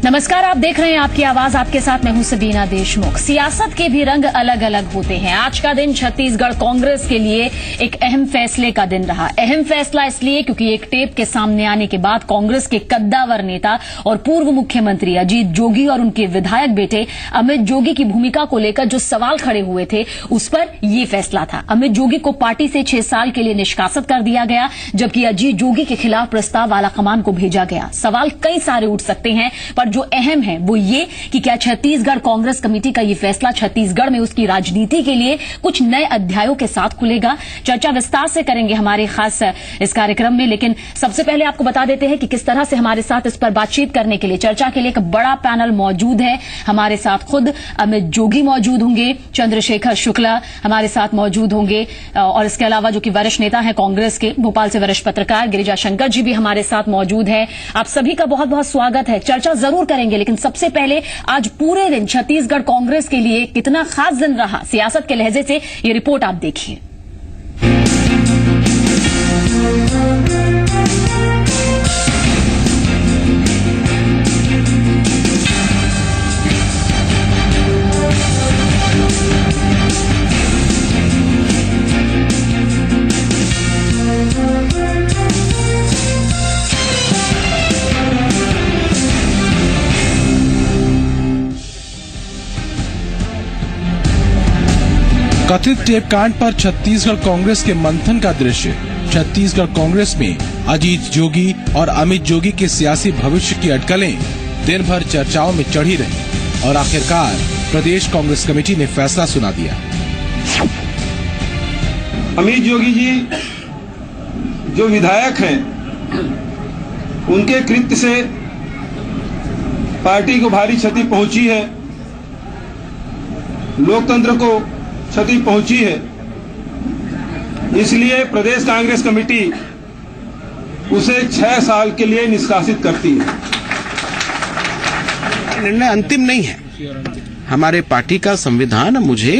नमस्कार, आप देख रहे हैं आपकी आवाज, आपके साथ मैं हूं सबीना देशमुख। सियासत के भी रंग अलग अलग होते हैं। आज का दिन छत्तीसगढ़ कांग्रेस के लिए एक अहम फैसले का दिन रहा। अहम फैसला इसलिए क्योंकि एक टेप के सामने आने के बाद कांग्रेस के कद्दावर नेता और पूर्व मुख्यमंत्री अजीत जोगी और उनके विधायक बेटे अमित जोगी की भूमिका को लेकर जो सवाल खड़े हुए थे उस पर यह फैसला था। अमित जोगी को पार्टी से 6 साल के लिए निष्कासित कर दिया गया, जबकि अजीत जोगी के खिलाफ प्रस्ताव आलाकमान को भेजा गया। सवाल कई सारे उठ सकते हैं, पर जो अहम है वो ये कि क्या छत्तीसगढ़ कांग्रेस कमेटी का ये फैसला छत्तीसगढ़ में उसकी राजनीति के लिए कुछ नए अध्यायों के साथ खुलेगा। चर्चा विस्तार से करेंगे हमारे खास इस कार्यक्रम में, लेकिन सबसे पहले आपको बता देते हैं कि किस तरह से हमारे साथ इस पर बातचीत करने के लिए, चर्चा के लिए एक बड़ा पैनल मौजूद है। हमारे साथ खुद अमित जोगी मौजूद होंगे, चंद्रशेखर शुक्ला हमारे साथ मौजूद होंगे, और इसके अलावा जो कि वरिष्ठ नेता है कांग्रेस के, भोपाल से वरिष्ठ पत्रकार गिरिजा शंकर जी भी हमारे साथ मौजूद है। आप सभी का बहुत बहुत स्वागत है। चर्चा जरूर करेंगे, लेकिन सबसे पहले आज पूरे दिन छत्तीसगढ़ कांग्रेस के लिए कितना खास दिन रहा, सियासत के लहजे से ये रिपोर्ट आप देखिए। कथित टेप कांड पर छत्तीसगढ़ कांग्रेस के मंथन का दृश्य। छत्तीसगढ़ कांग्रेस में अजीत जोगी और अमित जोगी के सियासी भविष्य की अटकलें दिन भर चर्चाओं में चढ़ी रही और आखिरकार प्रदेश कांग्रेस कमेटी ने फैसला सुना दिया। अमित जोगी जी जो विधायक हैं, उनके कृत्य से पार्टी को भारी क्षति पहुंची है, लोकतंत्र को क्षति पहुंची है। इसलिए प्रदेश कांग्रेस कमेटी उसे 6 साल के लिए निष्कासित करती है। निर्णय अंतिम नहीं है। हमारे पार्टी का संविधान मुझे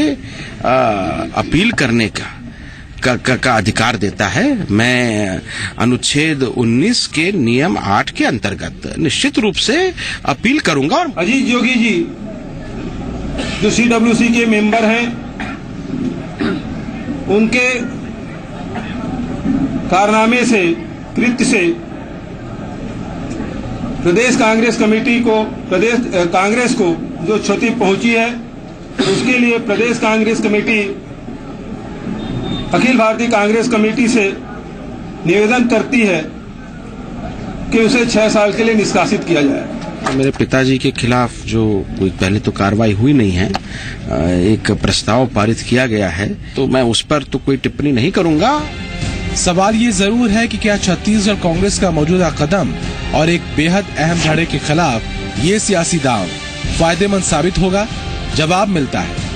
अपील करने का अधिकार देता है। मैं अनुच्छेद 19 के नियम 8 के अंतर्गत निश्चित रूप से अपील करूंगा। और अजीत जोगी जी जो CWC के मेंबर हैं, उनके कारनामे से, कृत्य से प्रदेश कांग्रेस कमेटी को, प्रदेश कांग्रेस को जो क्षति पहुंची है, उसके लिए प्रदेश कांग्रेस कमेटी अखिल भारतीय कांग्रेस कमेटी से निवेदन करती है कि उसे 6 साल के लिए निष्कासित किया जाए। मेरे पिताजी के खिलाफ जो कोई पहले तो कार्रवाई हुई नहीं है, एक प्रस्ताव पारित किया गया है, तो मैं उस पर तो कोई टिप्पणी नहीं करूंगा। सवाल ये जरूर है कि क्या छत्तीसगढ़ कांग्रेस का मौजूदा कदम और एक बेहद अहम धड़े के खिलाफ ये सियासी दांव फायदेमंद साबित होगा? जवाब मिलता है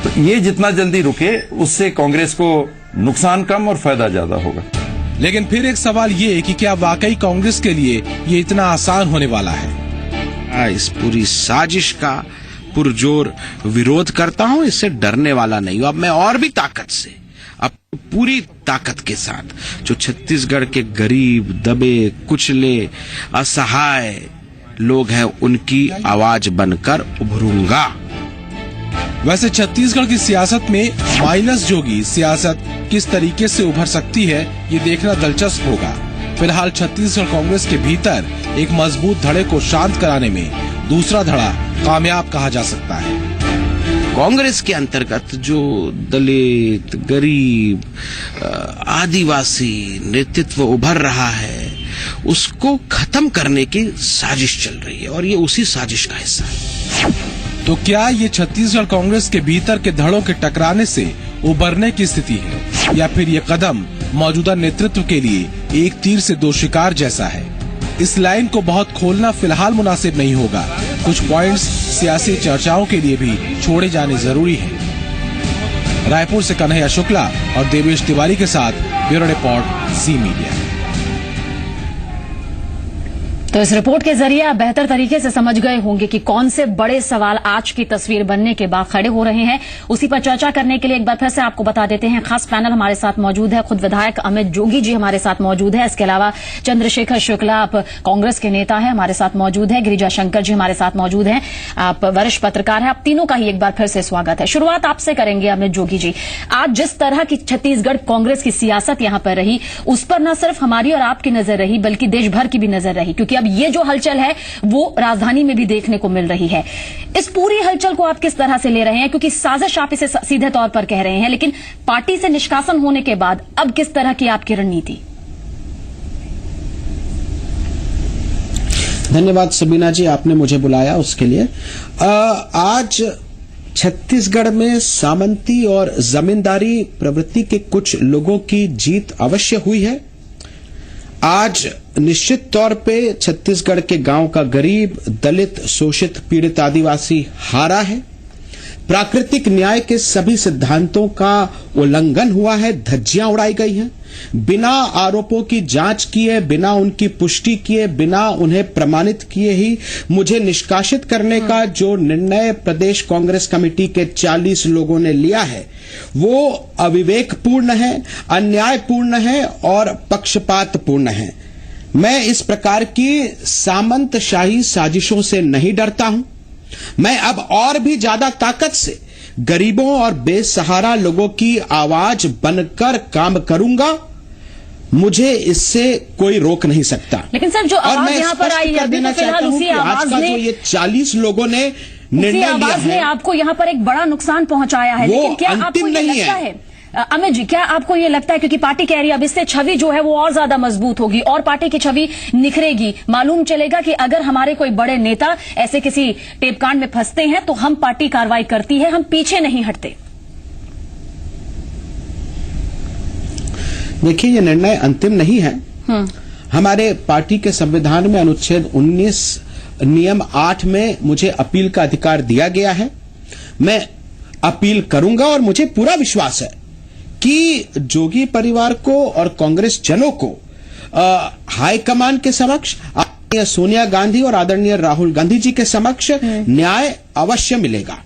तो ये जितना जल्दी रुके उससे कांग्रेस को नुकसान कम और फायदा ज्यादा होगा। लेकिन फिर एक सवाल ये कि क्या वाकई कांग्रेस के लिए ये इतना आसान होने वाला है? इस पूरी साजिश का पुरजोर विरोध करता हूं, इससे डरने वाला नहीं हूं। अब मैं और भी ताकत से, अब पूरी ताकत के साथ जो छत्तीसगढ़ के गरीब, दबे, कुचले, असहाय लोग हैं, उनकी आवाज बनकर उभरूंगा। वैसे छत्तीसगढ़ की सियासत में माइनस जोगी सियासत किस तरीके से उभर सकती है, ये देखना दिलचस्प होगा। फिलहाल छत्तीसगढ़ कांग्रेस के भीतर एक मजबूत धड़े को शांत कराने में दूसरा धड़ा कामयाब कहा जा सकता है। कांग्रेस के अंतर्गत जो दलित, गरीब, आदिवासी नेतृत्व उभर रहा है, उसको खत्म करने की साजिश चल रही है और ये उसी साजिश का हिस्सा है। तो क्या ये छत्तीसगढ़ कांग्रेस के भीतर के धड़ों के टकराने से उबरने की स्थिति है, या फिर ये कदम मौजूदा नेतृत्व के लिए एक तीर से 2 शिकार जैसा है? इस लाइन को बहुत खोलना फिलहाल मुनासिब नहीं होगा। कुछ पॉइंट्स सियासी चर्चाओं के लिए भी छोड़े जाने जरूरी है। रायपुर से कन्हैया शुक्ला और देवेश तिवारी के साथ ब्यूरो रिपोर्ट, ज़ी मीडिया। तो इस रिपोर्ट के जरिए आप बेहतर तरीके से समझ गए होंगे कि कौन से बड़े सवाल आज की तस्वीर बनने के बाद खड़े हो रहे हैं। उसी पर चर्चा करने के लिए एक बार फिर से आपको बता देते हैं, खास पैनल हमारे साथ मौजूद है। खुद विधायक अमित जोगी जी हमारे साथ मौजूद है। इसके अलावा चंद्रशेखर शुक्ला, आप कांग्रेस के नेता हैं, हमारे साथ मौजूद है। गिरिजा शंकर जी हमारे साथ मौजूद हैं, आप वरिष्ठ पत्रकार हैं। आप तीनों का ही एक बार फिर से स्वागत है। शुरुआत आपसे करेंगे अमित जोगी जी। आज जिस तरह की छत्तीसगढ़ कांग्रेस की सियासत यहां पर रही, उस पर न सिर्फ हमारी और आपकी नजर रही बल्कि देश भर की भी नजर रही, क्योंकि अब ये जो हलचल है वो राजधानी में भी देखने को मिल रही है। इस पूरी हलचल को आप किस तरह से ले रहे हैं, क्योंकि साजिश आप इसे सीधे तौर पर कह रहे हैं, लेकिन पार्टी से निष्कासन होने के बाद अब किस तरह की आपकी रणनीति? धन्यवाद सबीना जी, आपने मुझे बुलाया उसके लिए। आज छत्तीसगढ़ में सामंती और जमींदारी प्रवृत्ति के कुछ लोगों की जीत अवश्य हुई है। आज निश्चित तौर पे छत्तीसगढ़ के गांव का गरीब, दलित, शोषित, पीड़ित आदिवासी हारा है। प्राकृतिक न्याय के सभी सिद्धांतों का उल्लंघन हुआ है, धज्जियां उड़ाई गई हैं। बिना आरोपों की जांच किए, बिना उनकी पुष्टि किए, बिना उन्हें प्रमाणित किए ही मुझे निष्कासित करने का जो निर्णय प्रदेश कांग्रेस कमेटी के 40 लोगों ने लिया है वो अविवेकपूर्ण है, अन्यायपूर्ण है और पक्षपातपूर्ण है। मैं इस प्रकार की सामंतशाही साजिशों से नहीं डरता हूं। मैं अब और भी ज्यादा ताकत से गरीबों और बेसहारा लोगों की आवाज बनकर काम करूंगा। मुझे इससे कोई रोक नहीं सकता। लेकिन सर, जो आवाज यहाँ पर आई है, देना चाहता हूं कि आज का जो ये 40 लोगों ने निर्णय लिया है, ने आपको यहाँ पर एक बड़ा नुकसान पहुंचाया है, लेकिन क्या आपको ये लगता है अमित जी, क्या आपको ये लगता है, क्योंकि पार्टी कह रही है अब इससे छवि जो है वो और ज्यादा मजबूत होगी और पार्टी की छवि निखरेगी, मालूम चलेगा कि अगर हमारे कोई बड़े नेता ऐसे किसी टेपकांड में फंसते हैं तो हम पार्टी कार्रवाई करती है, हम पीछे नहीं हटते? देखिए, ये निर्णय अंतिम नहीं है। हमारे पार्टी के संविधान में अनुच्छेद 19 नियम 8 में मुझे अपील का अधिकार दिया गया है। मैं अपील करूंगा और मुझे पूरा विश्वास है कि जोगी परिवार को और कांग्रेस जनों को हाईकमान के समक्ष, आदरणीय सोनिया गांधी और आदरणीय राहुल गांधी जी के समक्ष न्याय अवश्य मिलेगा।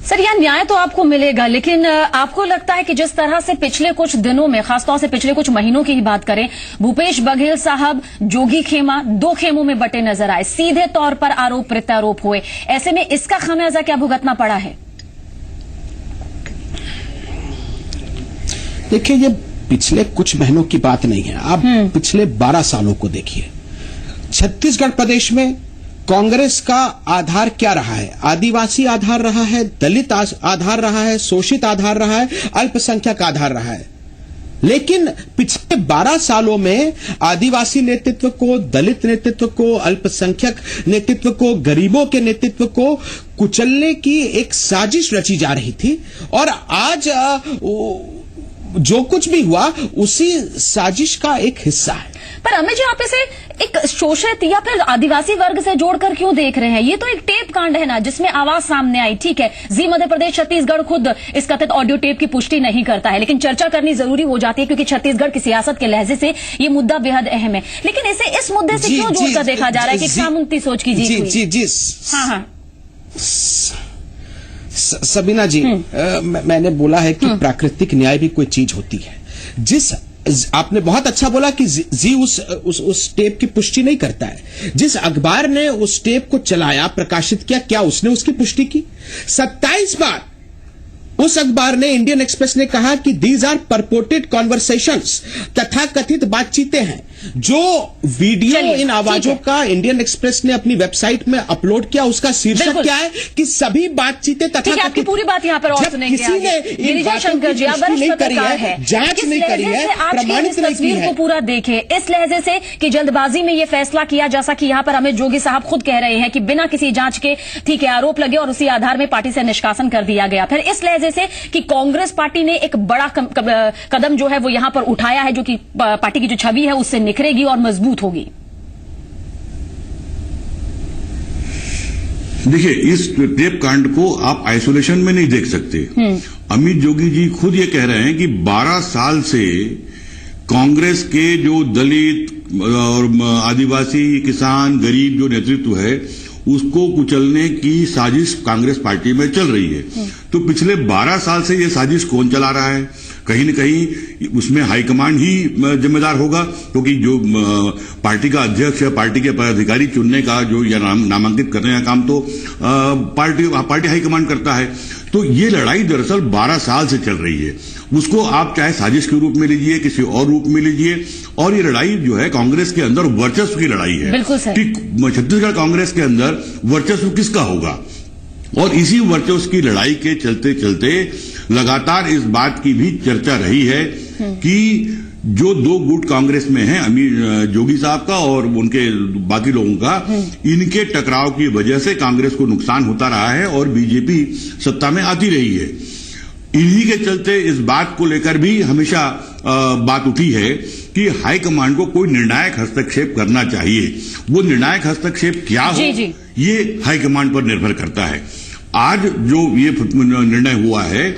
सर, यह न्याय तो आपको मिलेगा, लेकिन आपको लगता है कि जिस तरह से पिछले कुछ दिनों में, खासतौर से पिछले कुछ महीनों की ही बात करें, भूपेश बघेल साहब जोगी खेमा 2 खेमों में बटे नजर आए, सीधे तौर पर आरोप प्रत्यारोप हुए, ऐसे में इसका खामियाजा क्या भुगतना पड़ा है? देखिए, ये पिछले कुछ महीनों की बात नहीं है। आप पिछले 12 सालों को देखिए। छत्तीसगढ़ प्रदेश में कांग्रेस का आधार क्या रहा है? आदिवासी आधार रहा है, दलित आधार रहा है, शोषित आधार रहा है, अल्पसंख्यक आधार रहा है। लेकिन पिछले 12 सालों में आदिवासी नेतृत्व को, दलित नेतृत्व को, अल्पसंख्यक नेतृत्व को, गरीबों के नेतृत्व को कुचलने की एक साजिश रची जा रही थी और आज जो कुछ भी हुआ उसी साजिश का एक हिस्सा है। पर अमित जी, आप इसे एक शोषित या फिर आदिवासी वर्ग से जोड़कर क्यों देख रहे हैं? ये तो एक टेप कांड है ना, जिसमें आवाज सामने आई। ठीक है, जी मध्य प्रदेश छत्तीसगढ़ खुद इस कथित ऑडियो टेप की पुष्टि नहीं करता है, लेकिन चर्चा करनी जरूरी हो जाती है क्योंकि छत्तीसगढ़ की सियासत के लहजे से ये मुद्दा बेहद अहम है। लेकिन इसे इस मुद्दे से क्यों जोड़कर देखा जा रहा है कि सामंती सोच की जीत हुई? हाँ, सबीना जी, मैंने बोला है कि प्राकृतिक न्याय भी कोई चीज होती है। जिस आपने बहुत अच्छा बोला कि जी उस टेप की पुष्टि नहीं करता है। जिस अखबार ने उस टेप को चलाया, प्रकाशित किया, क्या उसने उसकी पुष्टि की? 27 बार उस अखबार ने, इंडियन एक्सप्रेस ने कहा कि दीज आर परपोर्टेड कॉन्वर्सेशंस, तथा कथित बातचीतें हैं। जो वीडियो इन आवाजों का इंडियन एक्सप्रेस ने अपनी वेबसाइट में अपलोड किया, उसका शीर्षक क्या है कि सभी बातचीतें तथा आपकी पूरी बात यहाँ पर और सुनेंगे। किसी ने इन बातों की पुष्टि नहीं करी है, जांच नहीं करी है, प्रमाणित नहीं की है। को पूरा देखे इस लहजे से कि जल्दबाजी में ये फैसला किया, जैसा कि यहाँ पर अमित जोगी साहब खुद कह रहे हैं कि बिना किसी जांच के, ठीक है, आरोप लगे और उसी आधार में पार्टी से निष्कासन कर दिया गया। फिर इस लहजे से कि कांग्रेस पार्टी ने एक बड़ा कदम जो है वो यहां पर उठाया है, जो कि पार्टी की जो छवि है उससे निखरेगी और मजबूत होगी। देखिए, इस टेप कांड को आप आइसोलेशन में नहीं देख सकते। अमित जोगी जी खुद ये कह रहे हैं कि 12 साल से कांग्रेस के जो दलित और आदिवासी किसान गरीब जो नेतृत्व है उसको कुचलने की साजिश कांग्रेस पार्टी में चल रही है। तो पिछले 12 साल से ये साजिश कौन चला रहा है? कहीं न कहीं उसमें हाईकमांड ही जिम्मेदार होगा, क्योंकि जो पार्टी का अध्यक्ष या पार्टी के पदाधिकारी चुनने का जो या नामांकित करने का काम तो पार्टी हाईकमांड करता है। तो ये लड़ाई दरअसल 12 साल से चल रही है। उसको आप चाहे साजिश के रूप में लीजिए, किसी और रूप में लीजिए, और ये लड़ाई जो है कांग्रेस के अंदर वर्चस्व की लड़ाई है। बिल्कुल सर। कि छत्तीसगढ़ कांग्रेस के अंदर वर्चस्व किसका होगा, और इसी वर्चस्व की लड़ाई के चलते चलते लगातार इस बात की भी चर्चा रही है कि जो दो गुट कांग्रेस में हैं, अमीर जोगी साहब का और उनके बाकी लोगों का, इनके टकराव की वजह से कांग्रेस को नुकसान होता रहा है और बीजेपी सत्ता में आती रही है। इन्हीं के चलते इस बात को लेकर भी हमेशा बात उठी है कि हाईकमांड को कोई निर्णायक हस्तक्षेप करना चाहिए। वो निर्णायक हस्तक्षेप क्या हो, ये हाईकमांड पर निर्भर करता है। आज जो ये निर्णय हुआ है,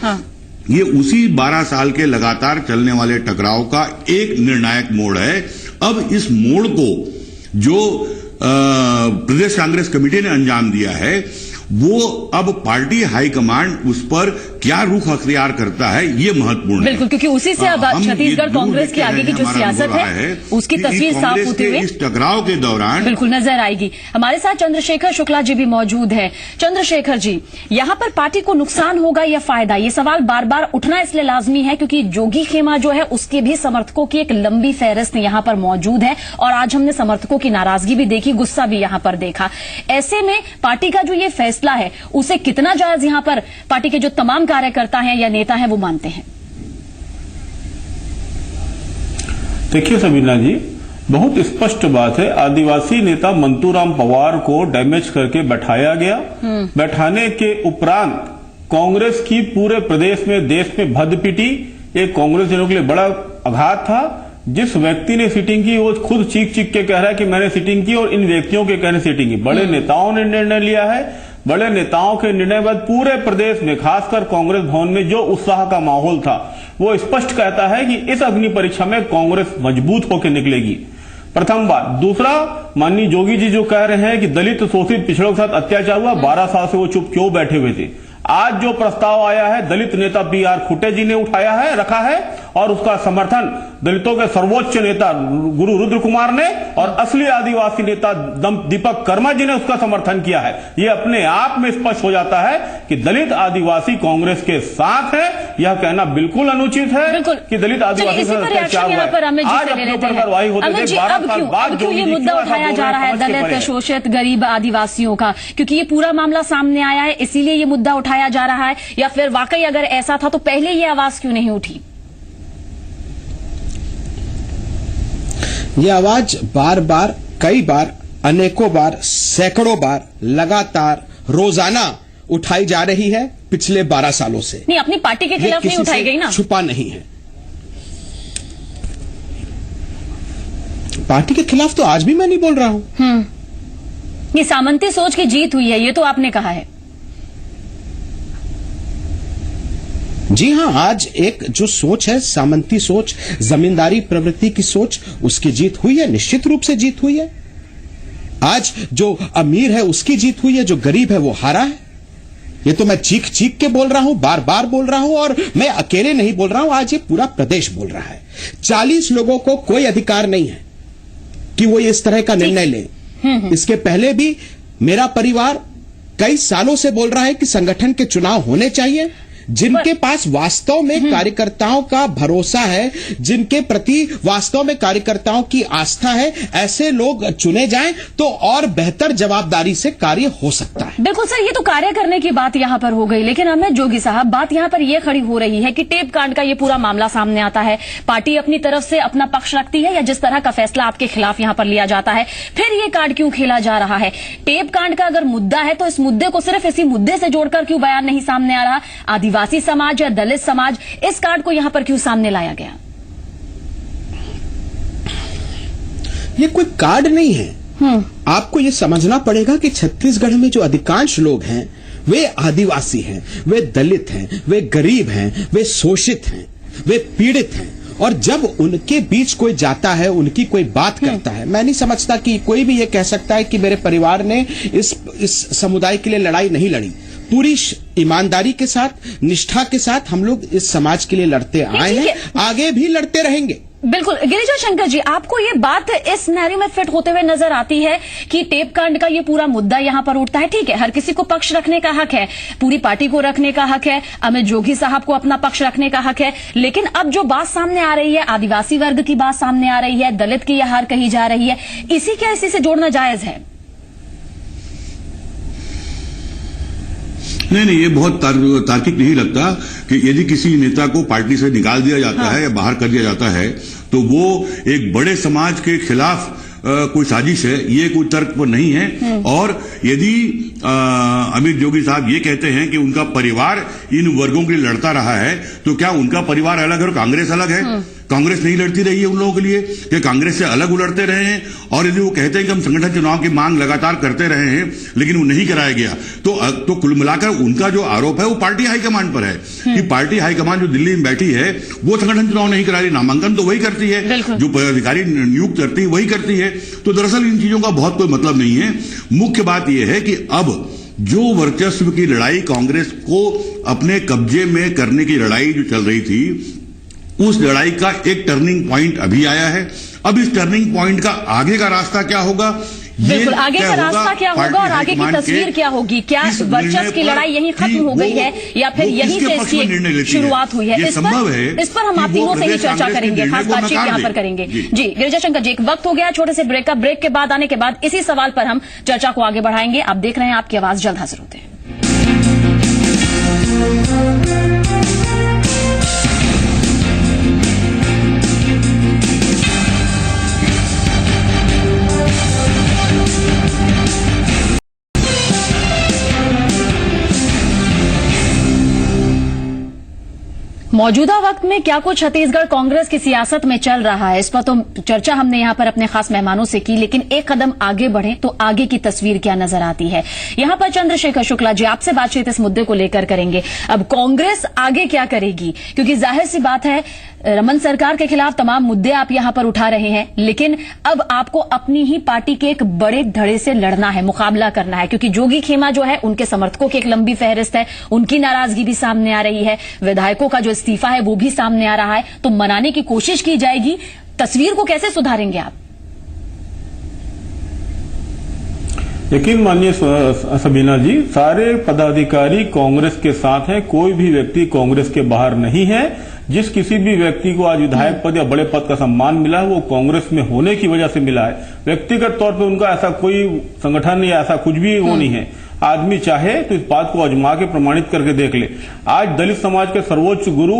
ये उसी 12 साल के लगातार चलने वाले टकराव का एक निर्णायक मोड़ है। अब इस मोड़ को जो प्रदेश कांग्रेस कमेटी ने अंजाम दिया है, वो अब पार्टी हाईकमांड उस पर क्या रुख अख्तियार करता है, ये महत्वपूर्ण है। बिल्कुल, क्योंकि उसी से अब छत्तीसगढ़ कांग्रेस की आगे की जो सियासत है उसकी तस्वीर साफ होते हुए इस टकराव के दौरान बिल्कुल नजर आएगी। हमारे साथ चंद्रशेखर शुक्ला जी भी मौजूद हैं। चंद्रशेखर जी, यहाँ पर पार्टी को नुकसान होगा या फायदा, ये सवाल बार बार उठना इसलिए लाजमी है क्योंकि जोगी खेमा जो है उसके भी समर्थकों की एक लंबी फहरिस्त यहाँ पर मौजूद है, और आज हमने समर्थकों की नाराजगी भी देखी, गुस्सा भी यहाँ पर देखा। ऐसे में पार्टी का जो ये फैसला है उसे कितना जायज यहाँ पर पार्टी के जो तमाम कार्यकर्ता हैं या नेता हैं वो मानते हैं? देखिए सबीना जी, बहुत स्पष्ट बात है, आदिवासी नेता मंतूराम पवार को डैमेज करके बैठाया गया। बैठाने के उपरांत कांग्रेस की पूरे प्रदेश में, देश में भद्द पिटी। एक कांग्रेस जनों के लिए बड़ा आघात था। जिस व्यक्ति ने सीटिंग की वो खुद चीख चीख के कह रहा है कि मैंने सीटिंग की, और इन व्यक्तियों के कहने सीटिंग की। बड़े नेताओं ने निर्णय लिया है। बड़े नेताओं के निर्णय बाद पूरे प्रदेश में, खासकर कांग्रेस भवन में जो उत्साह का माहौल था, वो स्पष्ट कहता है कि इस अग्नि परीक्षा में कांग्रेस मजबूत होकर निकलेगी। प्रथम बात। दूसरा, माननीय जोगी जी जो कह रहे हैं कि दलित शोषित पिछड़ों के साथ अत्याचार हुआ, 12 साल से वो चुप क्यों बैठे हुए थे? आज जो प्रस्ताव आया है दलित नेता PR खुटे जी ने उठाया है, रखा है, और उसका समर्थन दलितों के सर्वोच्च नेता गुरु रुद्र कुमार ने और असली आदिवासी नेता दीपक कर्मा जी ने उसका समर्थन किया है। ये अपने आप में स्पष्ट हो जाता है कि दलित आदिवासी कांग्रेस के साथ है। यह कहना बिल्कुल अनुचित है कि दलित आदिवासी कार्रवाई होती है। 12 साल बाद क्यों ये मुद्दा उठाया जा रहा है दलित, शोषित, गरीब आदिवासियों का? क्योंकि ये पूरा मामला सामने आया है इसीलिए ये मुद्दा उठाया जा रहा है, या फिर वाकई अगर ऐसा था तो पहले ये आवाज क्यों नहीं उठी? ये आवाज बार बार, कई बार, अनेकों बार, सैकड़ों बार, लगातार, रोजाना उठाई जा रही है पिछले 12 सालों से। नहीं, अपनी पार्टी के खिलाफ नहीं उठाई गई ना? छुपा नहीं है। पार्टी के खिलाफ तो आज भी मैं नहीं बोल रहा हूं। ये सामंती सोच की जीत हुई है, ये तो आपने कहा है। जी हां, आज एक जो सोच है, सामंती सोच, जमींदारी प्रवृत्ति की सोच, उसकी जीत हुई है, निश्चित रूप से जीत हुई है। आज जो अमीर है उसकी जीत हुई है, जो गरीब है वो हारा है। ये तो मैं चीख चीख के बोल रहा हूं, बार बार बोल रहा हूं, और मैं अकेले नहीं बोल रहा हूं, आज ये पूरा प्रदेश बोल रहा है। 40 लोगों को कोई अधिकार नहीं है कि वो इस तरह का निर्णय लें। इसके पहले भी मेरा परिवार कई सालों से बोल रहा है कि संगठन के चुनाव होने चाहिए। जिनके पास वास्तव में कार्यकर्ताओं का भरोसा है, जिनके प्रति वास्तव में कार्यकर्ताओं की आस्था है, ऐसे लोग चुने जाएं तो और बेहतर जवाबदारी से कार्य हो सकता है। बिल्कुल सर, ये तो कार्य करने की बात यहाँ पर हो गई, लेकिन अमित जोगी साहब, बात यहाँ पर ये खड़ी हो रही है कि टेप कांड का ये पूरा मामला सामने आता है, पार्टी अपनी तरफ से अपना पक्ष रखती है या जिस तरह का फैसला आपके खिलाफ यहाँ पर लिया जाता है, फिर ये कार्ड क्यों खेला जा रहा है? टेप कांड का अगर मुद्दा है तो इस मुद्दे को सिर्फ इसी मुद्दे से जोड़कर क्यों बयान नहीं सामने आ रहा? आदिवासी समाज या दलित समाज, इस कार्ड को यहां पर क्यों सामने लाया गया? ये कोई कार्ड नहीं है। आपको ये समझना पड़ेगा कि छत्तीसगढ़ में जो अधिकांश लोग हैं वे आदिवासी हैं, वे दलित हैं, वे गरीब हैं, वे शोषित हैं, वे पीड़ित हैं, और जब उनके बीच कोई जाता है, उनकी कोई बात करता है, मैं नहीं समझता कि कोई भी ये कह सकता है कि मेरे परिवार ने इस समुदाय के लिए लड़ाई नहीं लड़ी। पूरी ईमानदारी के साथ, निष्ठा के साथ हम लोग इस समाज के लिए लड़ते आए हैं, आगे भी लड़ते रहेंगे। बिल्कुल। गिरिजा शंकर जी, आपको ये बात इस सिनेरियो में फिट होते हुए नजर आती है कि टेप कांड का ये पूरा मुद्दा यहां पर उठता है? ठीक है, हर किसी को पक्ष रखने का हक है, पूरी पार्टी को रखने का हक है, अमित जोगी साहब को अपना पक्ष रखने का हक है, लेकिन अब जो बात सामने आ रही है, आदिवासी वर्ग की बात सामने आ रही है, दलित की यह हार कही जा रही है, इसी से जोड़ना जायज है? नहीं, ये बहुत तार्किक नहीं लगता कि यदि किसी नेता को पार्टी से निकाल दिया जाता है या बाहर कर दिया जाता है तो वो एक बड़े समाज के खिलाफ कोई साजिश है, ये कोई तर्क पर नहीं है। और यदि अमित जोगी साहब ये कहते हैं कि उनका परिवार इन वर्गों के लिए लड़ता रहा है, तो क्या उनका परिवार अलग है और कांग्रेस अलग है? कांग्रेस नहीं लड़ती रही है उन लोगों के लिए, कि कांग्रेस से अलग वो लड़ते रहे हैं? और यदि वो कहते हैं कि हम संगठन चुनाव की मांग लगातार करते रहे हैं लेकिन वो नहीं कराया गया, तो कुल मिलाकर उनका जो आरोप है वो पार्टी हाईकमान पर है कि पार्टी हाईकमान जो दिल्ली में बैठी है वो संगठन चुनाव नहीं करा रही, नामांकन तो वही करती है, जो पदाधिकारी नियुक्त करती है वही करती है। तो दरअसल इन चीजों का बहुत कोई मतलब नहीं है। मुख्य बात यह है कि अब जो वर्चस्व की लड़ाई कांग्रेस को अपने कब्जे में करने की लड़ाई जो चल रही थी, उस लड़ाई का एक टर्निंग पॉइंट अभी आया है। अब इस टर्निंग पॉइंट का आगे का रास्ता क्या होगा, बिल्कुल, आगे का रास्ता क्या होगा और आगे की तस्वीर क्या होगी? क्या वर्चस्व की लड़ाई यहीं खत्म हो गई है या फिर यहीं से इसकी शुरुआत हुई है? इस पर हम आप तीनों से ही चर्चा करेंगे, खास बातचीत यहाँ पर करेंगे। जी गिरिजा शंकर जी, एक वक्त हो गया छोटे से ब्रेक का। ब्रेक के बाद आने के बाद इसी सवाल पर हम चर्चा को आगे बढ़ाएंगे। आप देख रहे हैं आपकी आवाज, जल्द हाजिर होते हैं। मौजूदा वक्त में क्या कुछ छत्तीसगढ़ कांग्रेस की सियासत में चल रहा है, इस पर तो चर्चा हमने यहां पर अपने खास मेहमानों से की, लेकिन एक कदम आगे बढ़े तो आगे की तस्वीर क्या नजर आती है? यहां पर चंद्रशेखर शुक्ला जी, आपसे बातचीत इस मुद्दे को लेकर करेंगे। अब कांग्रेस आगे क्या करेगी? क्योंकि जाहिर सी बात है, रमन सरकार के खिलाफ तमाम मुद्दे आप यहां पर उठा रहे हैं, लेकिन अब आपको अपनी ही पार्टी के एक बड़े धड़े से लड़ना है, मुकाबला करना है, क्योंकि जोगी खेमा जो है उनके समर्थकों की एक लंबी फहरिस्त है, उनकी नाराजगी भी सामने आ रही है, विधायकों का जो इस्तीफा है वो भी सामने आ रहा है, तो मनाने की कोशिश की जाएगी। तस्वीर को कैसे सुधारेंगे आप? यकीन मानिए सबीना जी, सारे पदाधिकारी कांग्रेस के साथ हैं, कोई भी व्यक्ति कांग्रेस के बाहर नहीं है। जिस किसी भी व्यक्ति को आज विधायक पद या बड़े पद का सम्मान मिला है वो कांग्रेस में होने की वजह से मिला है। व्यक्तिगत तौर पे उनका ऐसा कोई संगठन या ऐसा कुछ भी वो नहीं है। आदमी चाहे तो इस बात को आजमा के प्रमाणित करके देख ले। आज दलित समाज के सर्वोच्च गुरु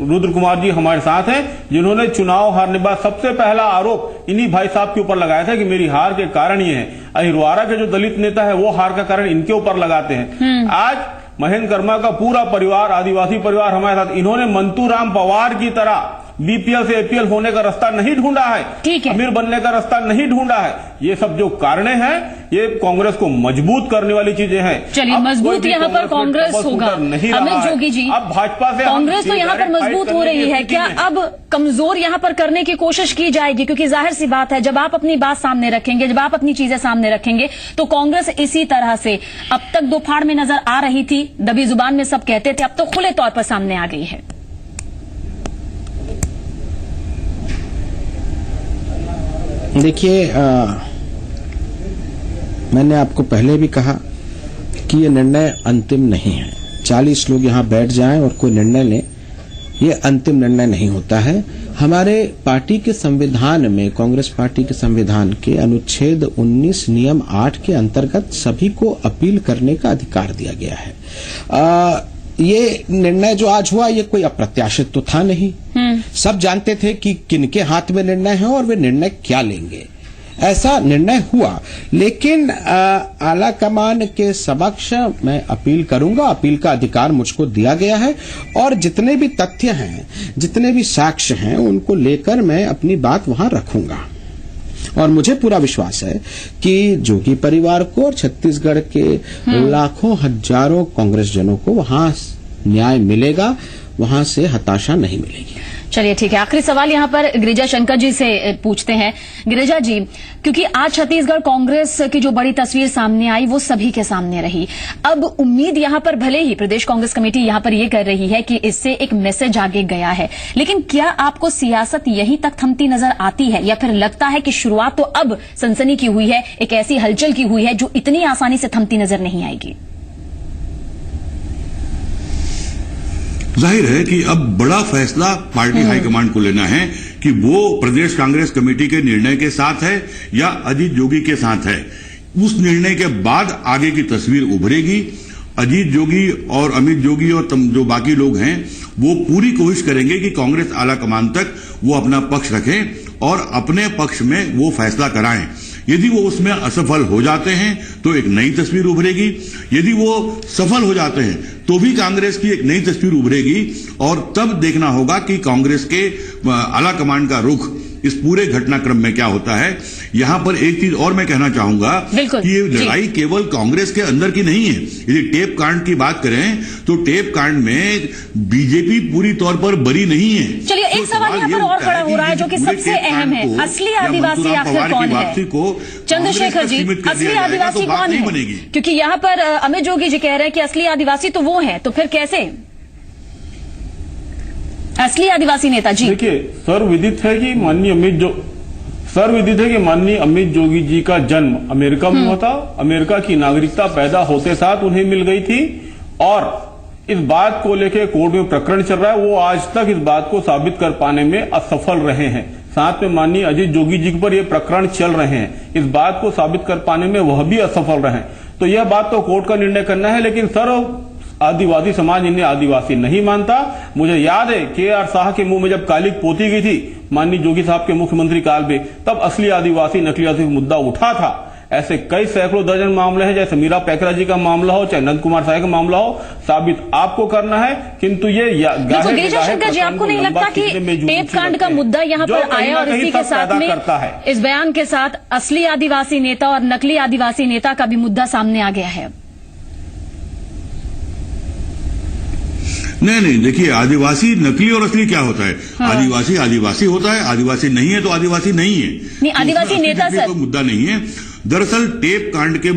रुद्र कुमार जी हमारे साथ हैं, जिन्होंने चुनाव हारने के बाद सबसे पहला आरोप इन्हीं भाई साहब के ऊपर लगाया था कि मेरी हार के कारण ये है। अहिरवारा के जो दलित नेता है वो हार का कारण इनके ऊपर लगाते हैं। आज महेंद्र कर्मा का पूरा परिवार, आदिवासी परिवार हमारे साथ, इन्होंने मंतूराम पवार की तरह बीपीएल से एपीएल होने का रास्ता नहीं ढूंढा है, अमीर बनने का रास्ता नहीं ढूंढा है। ये सब जो कारण हैं, ये कांग्रेस को मजबूत करने वाली चीजें हैं। चलिए, मजबूत यहाँ पर कांग्रेस होगा। अमित जोगी जी, अब भाजपा से कांग्रेस तो यहाँ पर मजबूत हो रही है, क्या अब कमजोर यहाँ पर करने की कोशिश की जाएगी? क्योंकि जाहिर सी बात है, जब आप अपनी बात सामने रखेंगे, जब आप अपनी चीजें सामने रखेंगे, तो कांग्रेस इसी तरह से अब तक दो फाड़ में नजर आ रही थी, दबी जुबान में सब कहते थे, अब तो खुले तौर पर सामने आ गई है। देखिए, मैंने आपको पहले भी कहा कि ये निर्णय अंतिम नहीं है। 40 लोग यहां बैठ जाएं और कोई निर्णय लें, ये अंतिम निर्णय नहीं होता है। हमारे पार्टी के संविधान में, कांग्रेस पार्टी के संविधान के अनुच्छेद 19 नियम 8 के अंतर्गत सभी को अपील करने का अधिकार दिया गया है। ये निर्णय जो आज हुआ, ये कोई अप्रत्याशित तो था नहीं। सब जानते थे कि किनके हाथ में निर्णय है और वे निर्णय क्या लेंगे। ऐसा निर्णय हुआ, लेकिन आला कमान के समक्ष मैं अपील करूंगा। अपील का अधिकार मुझको दिया गया है और जितने भी तथ्य हैं, जितने भी साक्ष्य हैं, उनको लेकर मैं अपनी बात वहां रखूंगा। और मुझे पूरा विश्वास है कि जोगी परिवार को और छत्तीसगढ़ के लाखों हजारों कांग्रेस जनों को वहां न्याय मिलेगा, वहां से हताशा नहीं मिलेगी। चलिए ठीक है, आखिरी सवाल यहाँ पर गिरिजा शंकर जी से पूछते हैं। गिरिजा जी, क्योंकि आज छत्तीसगढ़ कांग्रेस की जो बड़ी तस्वीर सामने आई वो सभी के सामने रही। अब उम्मीद यहाँ पर भले ही प्रदेश कांग्रेस कमेटी यहाँ पर ये कर रही है कि इससे एक मैसेज आगे गया है, लेकिन क्या आपको सियासत यहीं तक थमती नजर आती है या फिर लगता है कि शुरुआत तो अब सनसनी की हुई है, एक ऐसी हलचल की हुई है जो इतनी आसानी से थमती नजर नहीं आएगी? जाहिर है कि अब बड़ा फैसला पार्टी हाईकमांड को लेना है कि वो प्रदेश कांग्रेस कमेटी के निर्णय के साथ है या अजीत जोगी के साथ है। उस निर्णय के बाद आगे की तस्वीर उभरेगी। अजीत जोगी और अमित जोगी और जो बाकी लोग हैं वो पूरी कोशिश करेंगे कि कांग्रेस आला कमान तक वो अपना पक्ष रखें और अपने पक्ष में वो फैसला कराएं। यदि वो उसमें असफल हो जाते हैं तो एक नई तस्वीर उभरेगी, यदि वो सफल हो जाते हैं तो भी कांग्रेस की एक नई तस्वीर उभरेगी और तब देखना होगा कि कांग्रेस के आला कमान का रुख इस पूरे घटनाक्रम में क्या होता है। यहां पर एक चीज और मैं कहना चाहूंगा कि ये लड़ाई केवल कांग्रेस के अंदर की नहीं है। यदि टेप कांड की बात करें तो टेप कांड में बीजेपी पूरी तौर पर बरी नहीं है। चलिए एक सवाल यहाँ पर और खड़ा हो रहा है जो कि सबसे अहम है, असली आदिवासी आखिर कौन है? चंद्रशेखर जी, असली आदिवासी कौन है? क्योंकि यहाँ पर अमित जोगी जी कह रहे हैं कि असली आदिवासी तो वो है, तो फिर कैसे असली आदिवासी नेता? जी देखिए, सर्वविदित है कि माननीय अमित जोगी जी का जन्म अमेरिका में हुआ था। अमेरिका की नागरिकता पैदा होते साथ उन्हें मिल गई थी और इस बात को लेकर कोर्ट में प्रकरण चल रहा है। वो आज तक इस बात को साबित कर पाने में असफल रहे हैं। साथ में माननीय अजीत जोगी जी पर ये प्रकरण चल रहे हैं, इस बात को साबित कर पाने में वह भी असफल रहे। तो यह बात तो कोर्ट का निर्णय करना है, लेकिन आदिवासी समाज इन्हें आदिवासी नहीं मानता। मुझे याद है KR शाह के मुंह में जब कालिक पोती गई थी माननीय जोगी साहब के मुख्यमंत्री काल में, तब असली आदिवासी नकली आदिवासी मुद्दा उठा था। ऐसे कई सैकड़ों दर्जन मामले हैं, जैसे मीरा पैकरा जी का मामला हो चाहे नंद कुमार साय का मामला हो, साबित आपको करना है। किंतु ये गिरिजा शंकर जी, आपको नहीं लगता कि टेप कांड का मुद्दा यहाँ पर आया और इसी के साथ में इस बयान के साथ असली आदिवासी नेता और नकली आदिवासी नेता का भी मुद्दा सामने आ गया है? नहीं, देखिए, आदिवासी नकली और असली क्या होता है? आदिवासी आदिवासी होता है, आदिवासी नहीं है तो आदिवासी नहीं है। नहीं, आदिवासी नेता सर, कोई मुद्दा नहीं है। दरअसल टेप कांड के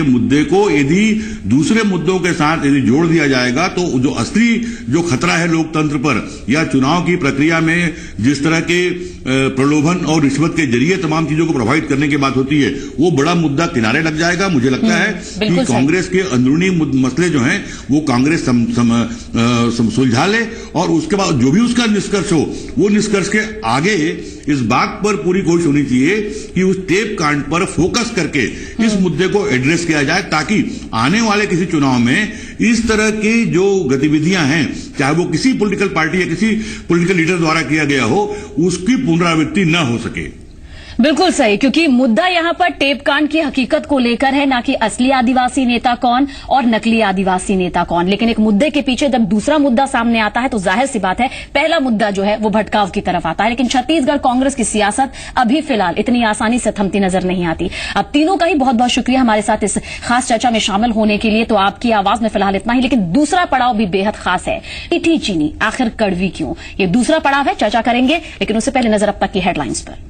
मुद्दे को यदि दूसरे मुद्दों के साथ यदि जोड़ दिया जाएगा तो जो असली जो खतरा है लोकतंत्र पर या चुनाव की प्रक्रिया में जिस तरह के प्रलोभन और रिश्वत के जरिए तमाम चीजों को प्रभावित करने की बात होती है, वो बड़ा मुद्दा किनारे लग जाएगा। मुझे लगता है कि कांग्रेस के अंदरूनी मसले जो हैं वो कांग्रेस सुलझा ले और उसके बाद जो भी उसका निष्कर्ष हो वो निष्कर्ष के आगे इस बात पर पूरी कोशिश होनी चाहिए कि उस टेप कांड पर फोकस करके इस मुद्दे को एड्रेस किया जाए, ताकि आने वाले किसी चुनाव में इस तरह की जो गतिविधियां हैं, चाहे वो किसी पॉलिटिकल पार्टी या किसी पॉलिटिकल लीडर द्वारा किया गया हो, उसकी पुनरावृत्ति न हो सके। बिल्कुल सही, क्योंकि मुद्दा यहाँ पर टेप कांड की हकीकत को लेकर है, ना कि असली आदिवासी नेता कौन और नकली आदिवासी नेता कौन। लेकिन एक मुद्दे के पीछे जब दूसरा मुद्दा सामने आता है तो जाहिर सी बात है पहला मुद्दा जो है वो भटकाव की तरफ आता है। लेकिन छत्तीसगढ़ कांग्रेस की सियासत अभी फिलहाल इतनी आसानी से थमती नजर नहीं आती। अब तीनों का ही बहुत बहुत शुक्रिया हमारे साथ इस खास चर्चा में शामिल होने के लिए। तो आपकी आवाज में फिलहाल इतना ही, लेकिन दूसरा पड़ाव भी बेहद खास है। मीठी चीनी आखिर कड़वी क्यों, ये दूसरा पड़ाव है, चर्चा करेंगे। लेकिन उससे पहले नजर अब तक की हेडलाइंस पर।